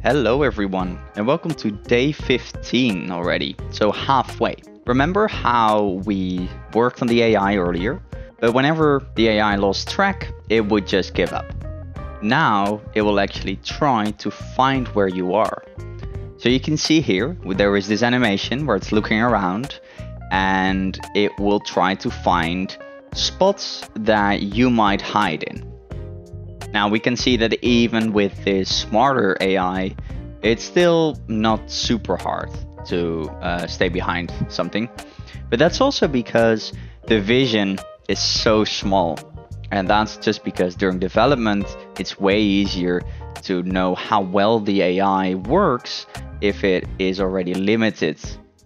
Hello everyone, and welcome to day 15 already, so halfway. Remember how we worked on the AI earlier, but whenever the AI lost track, it would just give up. Now it will actually try to find where you are. So you can see here, there is this animation where it's looking around, and it will try to find spots that you might hide in. Now we can see that even with this smarter AI, it's still not super hard to stay behind something. But that's also because the vision is so small. And that's just because during development, it's way easier to know how well the AI works if it is already limited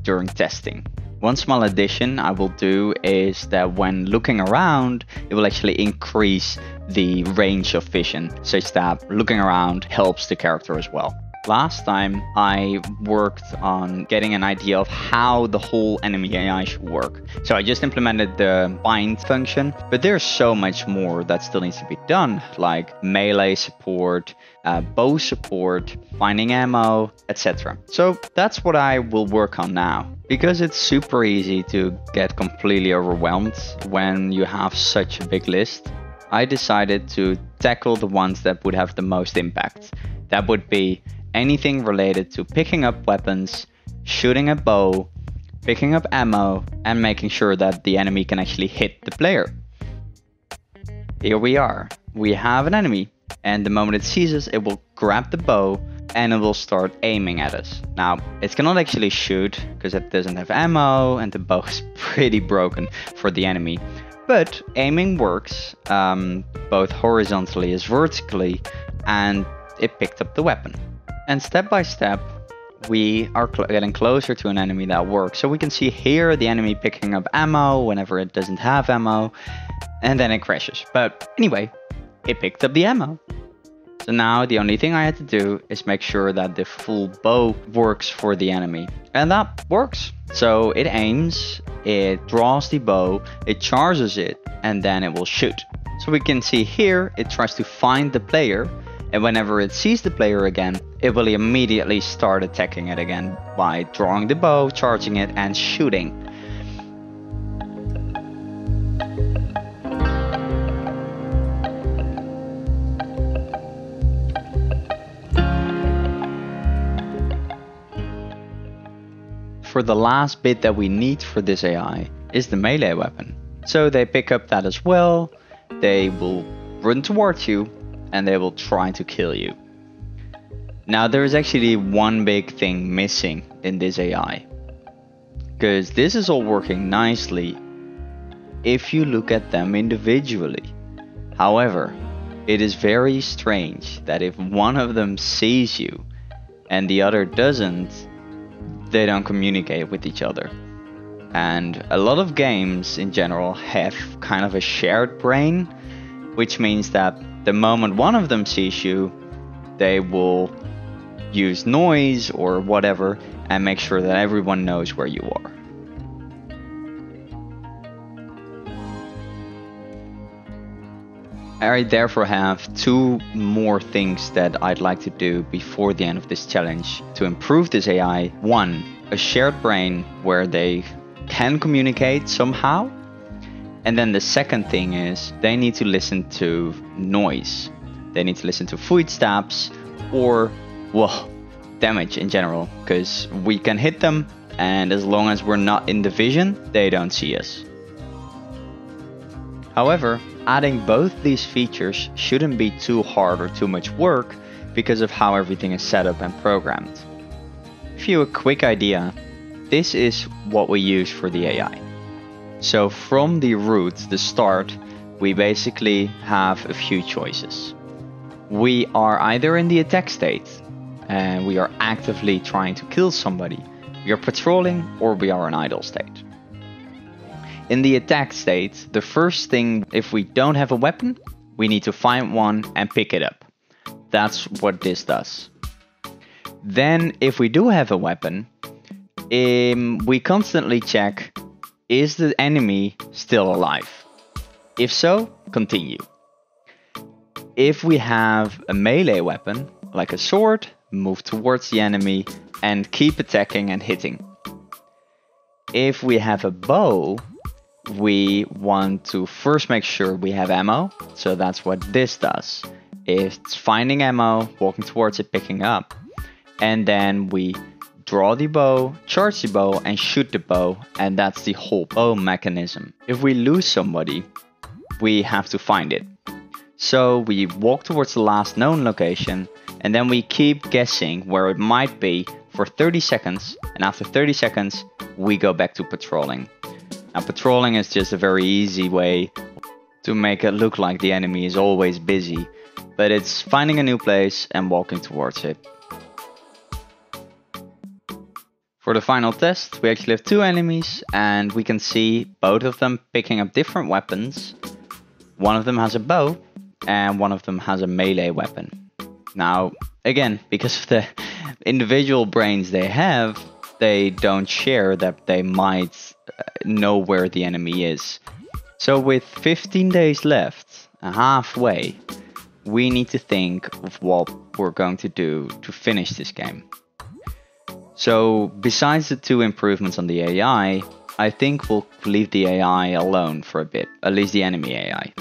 during testing. One small addition I will do is that when looking around, it will actually increase the range of vision, such that looking around helps the character as well. Last time I worked on getting an idea of how the whole enemy AI should work. So I just implemented the bind function, but there's so much more that still needs to be done, like melee support, bow support, finding ammo, etc. So that's what I will work on now. Because it's super easy to get completely overwhelmed when you have such a big list, I decided to tackle the ones that would have the most impact. That would be anything related to picking up weapons, shooting a bow, picking up ammo, and making sure that the enemy can actually hit the player. Here we are. We have an enemy, and the moment it sees us, it will grab the bow and it will start aiming at us. Now, it cannot actually shoot because it doesn't have ammo and the bow is pretty broken for the enemy. But aiming works both horizontally as vertically, and it picked up the weapon. And step by step, we are getting closer to an enemy that works. So we can see here the enemy picking up ammo whenever it doesn't have ammo, and then it crashes. But anyway, it picked up the ammo. So now the only thing I had to do is make sure that the full bow works for the enemy. And that works. So it aims, it draws the bow, it charges it, and then it will shoot. So we can see here, it tries to find the player. And whenever it sees the player again, it will immediately start attacking it again by drawing the bow, charging it, and shooting. For the last bit that we need for this AI is the melee weapon. So they pick up that as well, they will run towards you, and they will try to kill you. Now there is actually one big thing missing in this AI, because this is all working nicely if you look at them individually. However, it is very strange that if one of them sees you and the other doesn't, they don't communicate with each other. And a lot of games in general have kind of a shared brain, which means that the moment one of them sees you, they will use noise or whatever and make sure that everyone knows where you are. I therefore have two more things that I'd like to do before the end of this challenge to improve this AI. One, a shared brain where they can communicate somehow. And then the second thing is they need to listen to noise. They need to listen to footsteps or, well, damage in general, because we can hit them and as long as we're not in the vision, they don't see us. However, adding both these features shouldn't be too hard or too much work because of how everything is set up and programmed. To give you a quick idea, this is what we use for the AI. So from the root, the start, we basically have a few choices. We are either in the attack state and we are actively trying to kill somebody, we are patrolling, or we are in idle state. In the attack state, the first thing, if we don't have a weapon, we need to find one and pick it up. That's what this does. Then if we do have a weapon, we constantly check, is the enemy still alive? If so, continue. If we have a melee weapon, like a sword, move towards the enemy, and keep attacking and hitting. If we have a bow, we want to first make sure we have ammo. So that's what this does. It's finding ammo, walking towards it, picking up. And then we draw the bow, charge the bow, and shoot the bow. And that's the whole bow mechanism. If we lose somebody, we have to find it. So we walk towards the last known location, and then we keep guessing where it might be for 30 seconds. And after 30 seconds, we go back to patrolling. Now, patrolling is just a very easy way to make it look like the enemy is always busy, but it's finding a new place and walking towards it. For the final test, we actually have two enemies, and we can see both of them picking up different weapons. One of them has a bow, and one of them has a melee weapon. Now, again, because of the individual brains they have, they don't share that they might know where the enemy is. So with 15 days left, halfway, we need to think of what we're going to do to finish this game. So besides the two improvements on the AI, I think we'll leave the AI alone for a bit, at least the enemy AI.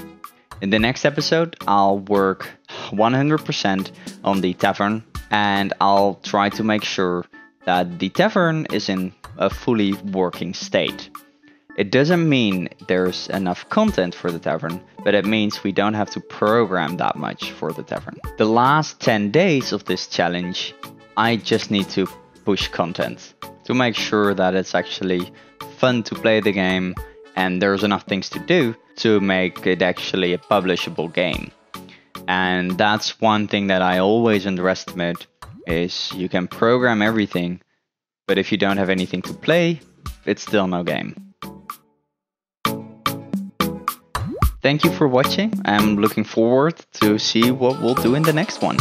In the next episode, I'll work 100% on the tavern, and I'll try to make sure that the tavern is in a fully working state. It doesn't mean there's enough content for the tavern, but it means we don't have to program that much for the tavern. The last 10 days of this challenge, I just need to push content to make sure that it's actually fun to play the game and there's enough things to do to make it actually a publishable game. And that's one thing that I always underestimate, is you can program everything, but if you don't have anything to play, it's still no game. Thank you for watching. I'm looking forward to see what we'll do in the next one.